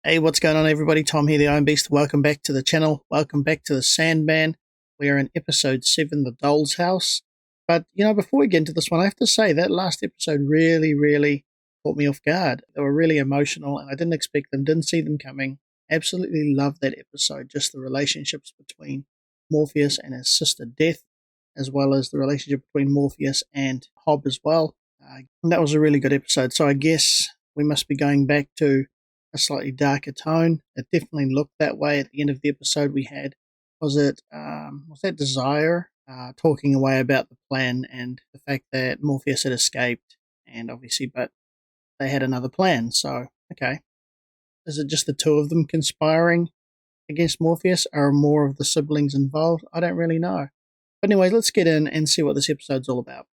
Hey, what's going on, everybody? Tom here, the Iron Beast. Welcome back to the channel. Welcome back to the Sandman. We are in episode 7, The Doll's House. But, before we get into this one, I have to say that last episode really caught me off guard. They were really emotional, and I didn't expect them, didn't see them coming. Absolutely loved that episode. Just the relationships between Morpheus and his sister Death, as well as the relationship between Morpheus and Hob as well. And that was a really good episode. So I guess we must be going back to a slightly darker tone. It definitely looked that way at the end of the episode. We had, was that Desire talking away about the plan and the fact that Morpheus had escaped, and obviously, but they had another plan. So, okay. Is it just the two of them conspiring against Morpheus? Are more of the siblings involved? I don't really know. But anyways, let's get in and see what this episode's all about.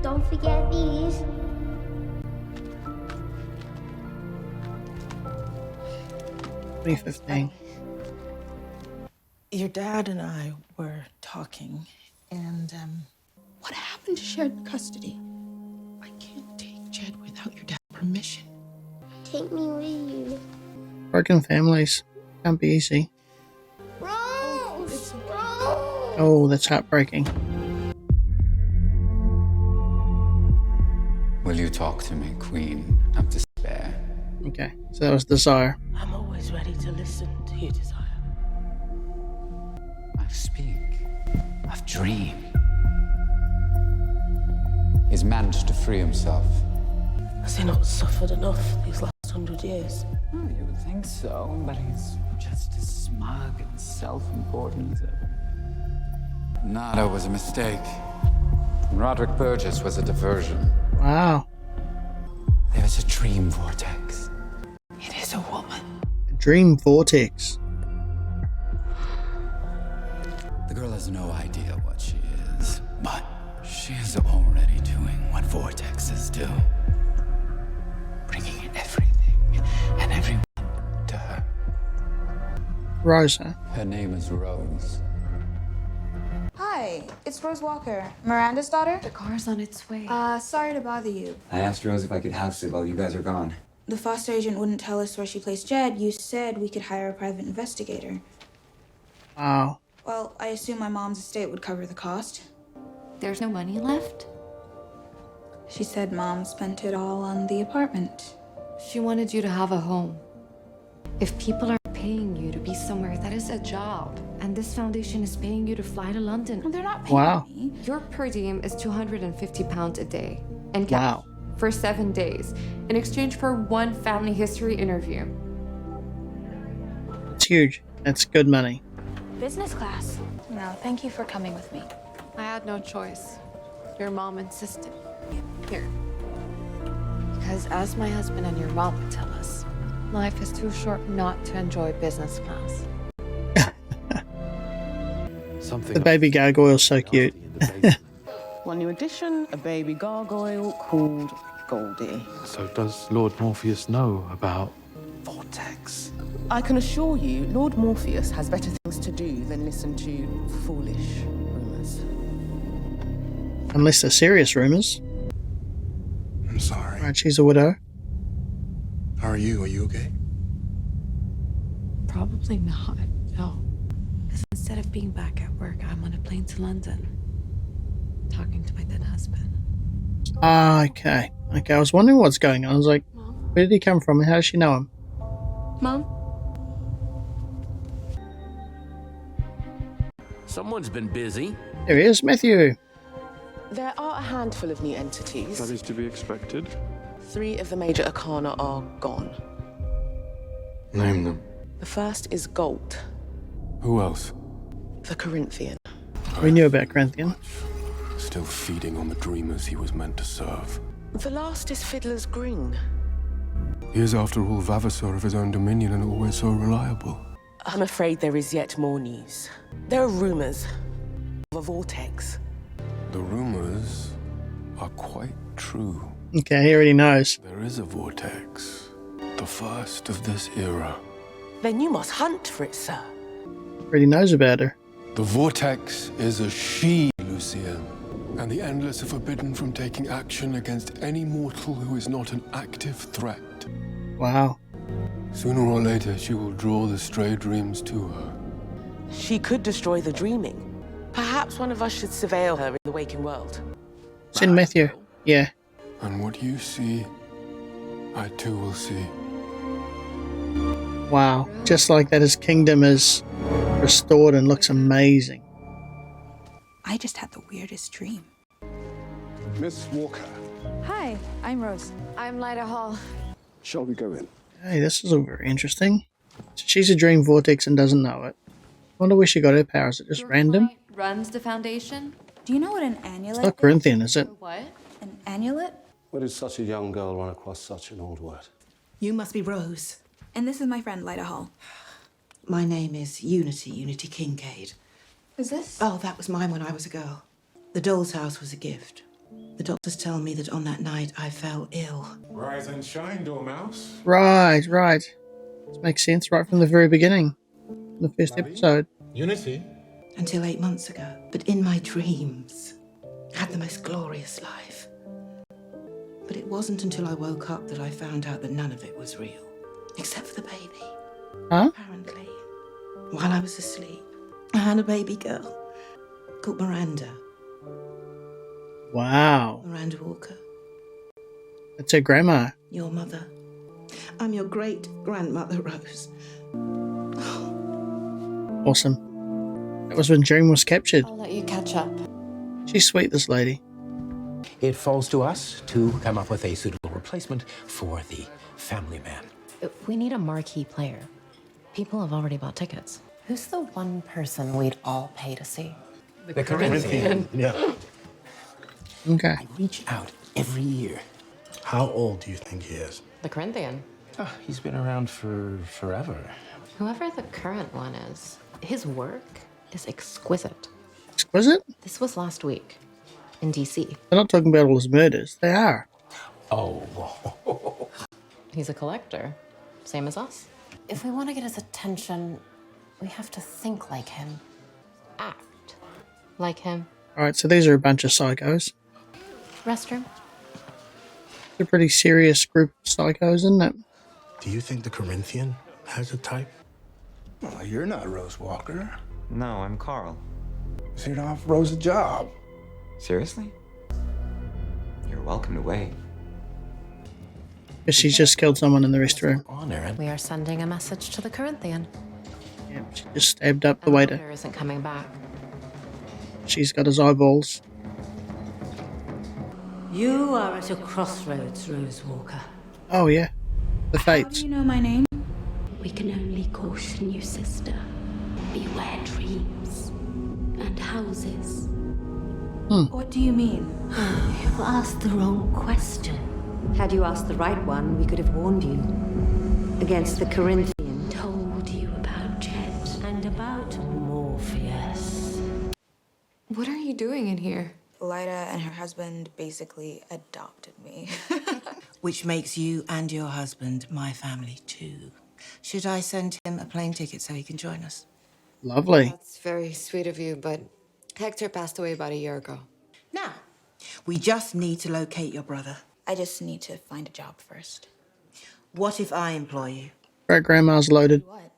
Don't forget these. $20.15. Your dad and I were talking, and What happened to shared custody? I can't take Jed without your dad's permission. Take me with you. Broken families. Can't be easy. Rose! Oh, that's heartbreaking. Will you talk to me, Queen of Despair? Okay, so that was Desire. I'm always ready to listen to your desire. I speak of dream. He's managed to free himself. Has he not suffered enough these last 100 years? Oh, you would think so, but he's just as smug and self-important as ever. Nada was a mistake. Roderick Burgess was a diversion. Wow. There is a dream vortex. It is a woman. A dream vortex. The girl has no idea what she is, but she is already doing what vortexes do. Bringing everything and everyone to her. Rosa. Her name is Rose. Hi, it's Rose Walker, Miranda's daughter. The car's on its way. Sorry to bother you. I asked Rose if I could house sit while you guys are gone. The foster agent wouldn't tell us where she placed Jed. You said we could hire a private investigator. Wow. Well, I assume my mom's estate would cover the cost. There's no money left? She said Mom spent it all on the apartment. She wanted you to have a home. If people are paying you to be somewhere, that is a job. And this foundation is paying you to fly to London. Well, they're not paying Wow. me. Your per diem is £250 a day. And Wow. for 7 days, in exchange for one family history interview. It's huge. That's good money. Business class. No, thank you for coming with me. I had no choice. Your mom insisted. Here. Because as my husband and your mom would tell us, life is too short not to enjoy business class. The baby gargoyle's so cute. One new addition, a baby gargoyle called Goldie. So does Lord Morpheus know about Vortex? I can assure you, Lord Morpheus has better things to do than listen to foolish rumors. Unless they're serious rumors. I'm sorry. Right, she's a widow. How are you? Are you okay? Probably not, no. Because instead of being back at work, I'm on a plane to London, talking to my dead husband. Ah, okay. Okay, I was wondering what's going on. I was like, where did he come from and how does she know him? Mom? Someone's been busy. There he is, Matthew. There are a handful of new entities. That is to be expected. 3 of the major arcana are gone. Name them. The first is Gold, Who else? the Corinthian. We knew about Corinthian. Still feeding on the dreamers he was meant to serve. The last is Fiddler's Green. He is, after all, Vavasor of his own dominion and always so reliable. I'm afraid there is yet more news. There are rumors of a vortex. The rumors are quite true. Okay, he already knows. There is a vortex. The first of this era. Then you must hunt for it, sir. Already knows about her. The vortex is a she, Lucien. And the endless are forbidden from taking action against any mortal who is not an active threat. Wow. Sooner or later, she will draw the stray dreams to her. She could destroy the dreaming. Perhaps one of us should surveil her in the waking world. Send Matthew. Yeah. And what you see, I too will see. Wow. Just like that, his kingdom is restored and looks amazing. I just had the weirdest dream. Miss Walker, Hi, I'm Rose. I'm Lyda Hall. shall we go in? Hey, this is all very interesting. So she's a dream vortex and doesn't know it. Wonder where she got her powers. Is it just random? Runs the foundation. Do you know what an amulet It's not Corinthian, is it? What? An amulet? Where did such a young girl run across such an old word? You must be Rose. And this is my friend Lyda Hall. My name is Unity Kincaid. Is this? Oh, that was mine when I was a girl. The doll's house was a gift. The doctors tell me that on that night I fell ill. Rise and shine, Dormouse. Right. This makes sense right from the very beginning. The first episode. Unity. Until 8 months ago. But in my dreams, I had the most glorious life. But it wasn't until I woke up that I found out that none of it was real. Except for the baby. Huh? Apparently. While I was asleep, I had a baby girl called Miranda. Wow. Miranda Walker. That's her grandma. Your mother. I'm your great-grandmother, Rose. Awesome. That was when Dream was captured. I'll let you catch up. She's sweet, this lady. It falls to us to come up with a suitable replacement for the family man. We need a marquee player. People have already bought tickets. Who's the one person we'd all pay to see? The Corinthian. Yeah. Okay. I reach out every year. How old do you think he is? The Corinthian. Oh, he's been around for forever. Whoever the current one is, his work is exquisite. Exquisite? This was last week in DC. They're not talking about all his murders. They are. Oh. He's a collector, same as us. If we want to get his attention, we have to think like him, act like him. Alright, so these are a bunch of psychos. Restroom. It's a pretty serious group of psychos, isn't it? Do you think the Corinthian has a type? Well, you're not Rose Walker. No, I'm Carl. He's here to offer Rose a job. Seriously? You're welcome to wait. Because she's just killed someone in the restroom. We are sending a message to the Corinthian. Yeah, she just stabbed up the waiter. Waiter isn't coming back. She's got his eyeballs. You are at a crossroads, Rose Walker. Oh, yeah. The How fates. do you know my name? We can only caution you, sister. Beware dreams and houses. What do you mean? You've asked the wrong question. Had you asked the right one, we could have warned you. Against the Corinthian. Told you about Jet and about Morpheus. What are you doing in here? Lyda and her husband basically adopted me. Which makes you and your husband my family too. Should I send him a plane ticket so he can join us? Lovely. That's very sweet of you, but Hector passed away about a year ago. Now, we just need to locate your brother. I just need to find a job first. What if I employ you? Great grandma's loaded. What?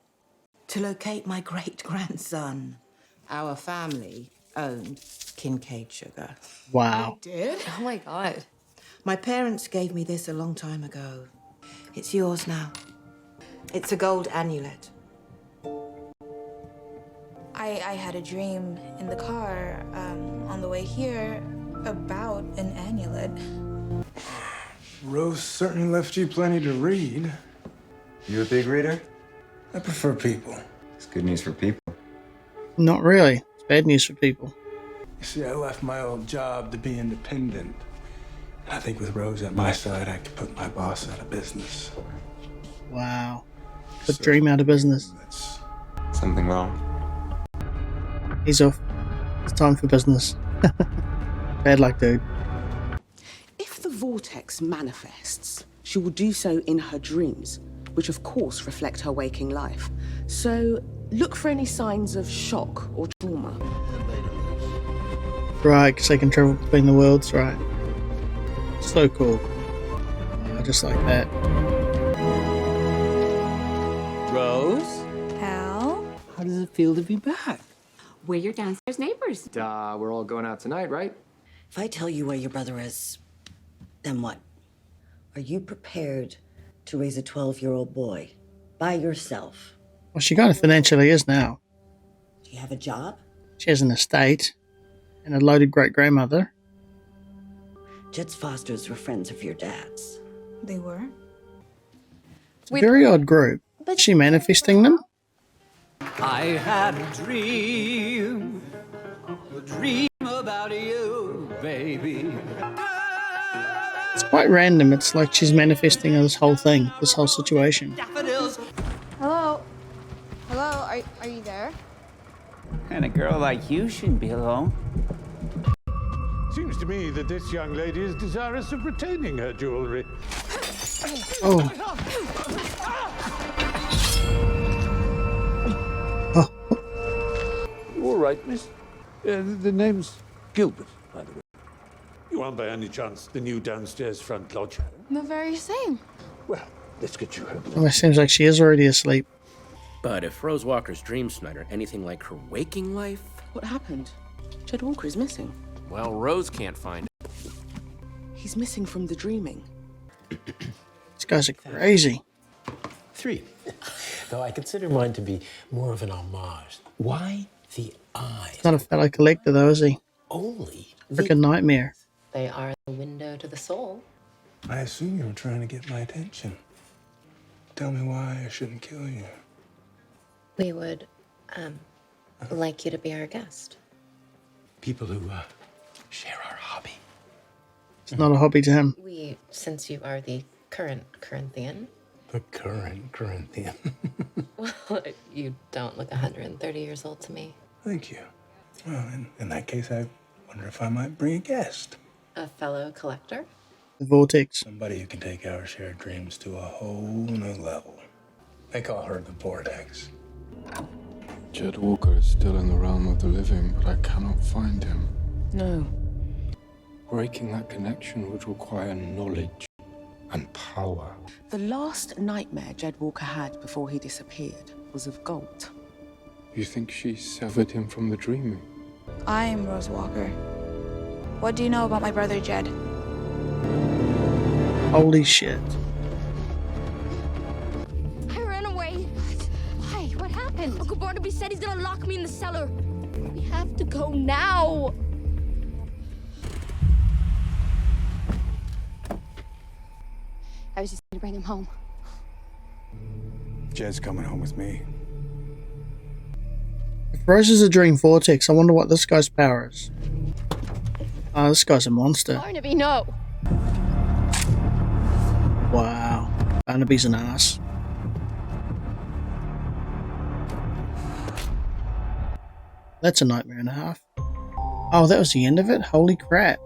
To locate my great-grandson. Our family owned Kincaid Sugar. Wow. Did? Oh my God. My parents gave me this a long time ago. It's yours now. It's a gold amulet. I had a dream in the car on the way here about an amulet. Rose certainly left you plenty to read. You a big reader? I prefer people. It's good news for people. Not really. It's bad news for people. You see, I left my old job to be independent. I think with Rose at my side, I could put my boss out of business. Wow. Put Dream out of business. Something wrong? He's off. It's time for business. Bad luck, dude. If the vortex manifests, she will do so in her dreams, which of course reflect her waking life. So look for any signs of shock or trauma. Right, because they can travel between the worlds, right. So cool. I just like that. Rose? Hal? How does it feel to be back? We're your downstairs neighbors. We're all going out tonight, right? If I tell you where your brother is, then what? Are you prepared to raise a 12-year-old boy by yourself? Well, she kind of financially is now. Do you have a job? She has an estate and a loaded great-grandmother. Jed's Fosters were friends of your dad's. They were? It's a very odd group. Is she manifesting them? I had a dream about you, baby. It's quite random. It's like she's manifesting this whole thing, this whole situation. Hello? Hello? Are you there? And a girl like you shouldn't be alone. Seems to me that this young lady is desirous of retaining her jewelry. Oh. All right, miss. The name's Gilbert, by the way. You aren't by any chance the new downstairs front lodger? The very same. Well, let's get you home. Well, it seems like she is already asleep. But if Rose Walker's dreams tonight are anything like her waking life... What happened? Jed Walker is missing. Well, Rose can't find it. He's missing from the dreaming. These guys are crazy. 3. Though I consider mine to be more of an homage. Why the eyes? He's not a fellow collector, though, is he? Only Freaking nightmare. They are the window to the soul. I assume you were trying to get my attention. Tell me why I shouldn't kill you. We would, like you to be our guest. People who share our hobby. It's not a hobby to him. Since you are the current Corinthian. The current Corinthian. Well, you don't look 130 years old to me. Thank you. Well, in that case, I wonder if I might bring a guest. A fellow collector? The Vortex. Somebody who can take our shared dreams to a whole new level. They call her the Vortex. Jed Walker is still in the realm of the living, but I cannot find him. No. Breaking that connection would require knowledge and power. The last nightmare Jed Walker had before he disappeared was of gold. You think she severed him from the dreaming? I'm Rose Walker. What do you know about my brother Jed? Holy shit. I ran away. Why? What happened? Uncle Barnaby said he's gonna lock me in the cellar. We have to go now. I was just gonna bring him home. Jed's coming home with me. If Rose is a dream vortex, I wonder what this guy's power is. Oh, this guy's a monster. Barnaby, no. Wow. Barnaby's an ass. That's a nightmare and a half. Oh, that was the end of it? Holy crap.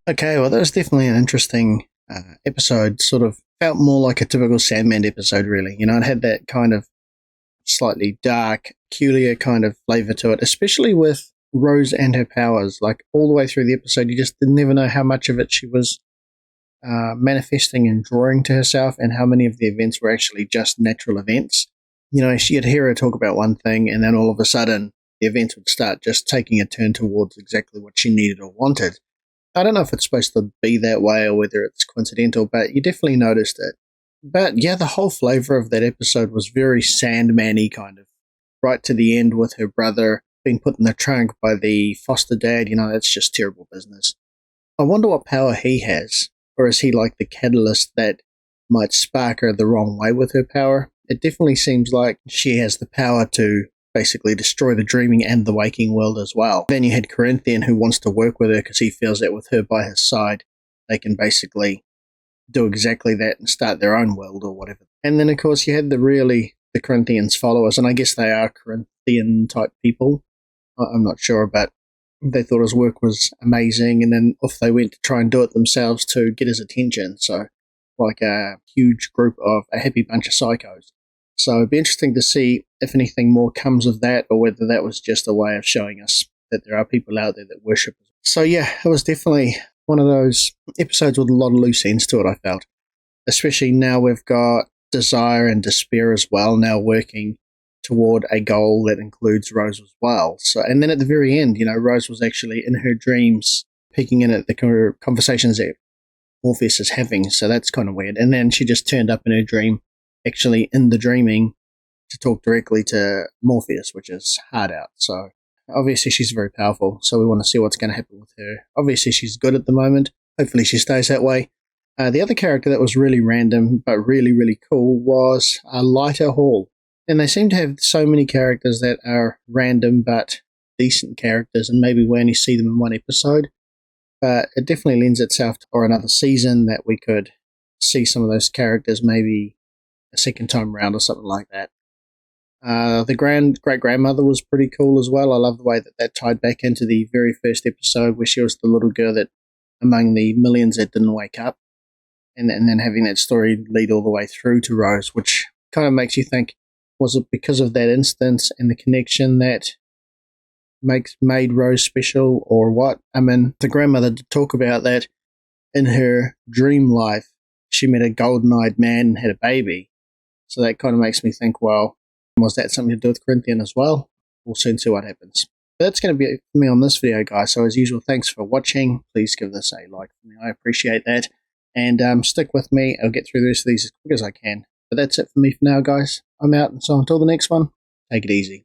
Okay, well that was definitely an interesting episode. Sort of felt more like a typical Sandman episode, really. You know, it had that kind of slightly dark, peculiar kind of flavour to it, especially with Rose and her powers. Like, all the way through the episode, you just never know how much of it she was manifesting and drawing to herself, and how many of the events were actually just natural events. You know, you'd hear her talk about one thing, and then all of a sudden, the events would start just taking a turn towards exactly what she needed or wanted. I don't know if it's supposed to be that way or whether it's coincidental, but you definitely noticed it. But yeah, the whole flavour of that episode was very Sandman-y, kind of. Right to the end with her brother being put in the trunk by the foster dad. You know, that's just terrible business. I wonder what power he has. Or is he like the catalyst that might spark her the wrong way with her power? It definitely seems like she has the power to basically destroy the dreaming and the waking world as well. Then you had Corinthian, who wants to work with her because he feels that with her by his side, they can basically do exactly that and start their own world or whatever. And then, of course, you had the Corinthians followers, and I guess they are Corinthian-type people. I'm not sure, but they thought his work was amazing, and then off they went to try and do it themselves to get his attention. So, like a huge group of a happy bunch of psychos. So it'd be interesting to see if anything more comes of that, or whether that was just a way of showing us that there are people out there that worship. So yeah, it was definitely one of those episodes with a lot of loose ends to it, I felt. Especially now we've got Desire and Despair as well, now working toward a goal that includes Rose as well. So, and then at the very end, Rose was actually in her dreams peeking in at the conversations that Morpheus is having, so that's kind of weird. And then she just turned up in her dream, actually in the dreaming, to talk directly to Morpheus, which is hard out. So obviously she's very powerful, so we want to see what's going to happen with her. Obviously she's good at the moment. Hopefully she stays that way. The other character that was really random but really, really cool was Lyta Hall. And they seem to have so many characters that are random but decent characters, and maybe we only see them in one episode. But it definitely lends itself to or another season that we could see some of those characters maybe a second time around or something like that. The great-grandmother was pretty cool as well. I love the way that tied back into the very first episode where she was the little girl that among the millions that didn't wake up. And then having that story lead all the way through to Rose, which kind of makes you think, was it because of that instance and the connection that made Rose special, or what? I mean, the grandmother did talk about that in her dream life. She met a golden-eyed man and had a baby. So that kind of makes me think, well, was that something to do with Corinthian as well? We'll soon see what happens. But that's going to be it for me on this video, guys. So as usual, thanks for watching. Please give this a like for me. I appreciate that. And stick with me. I'll get through the rest of these as quick as I can. But that's it for me for now, guys. I'm out. And so until the next one, take it easy.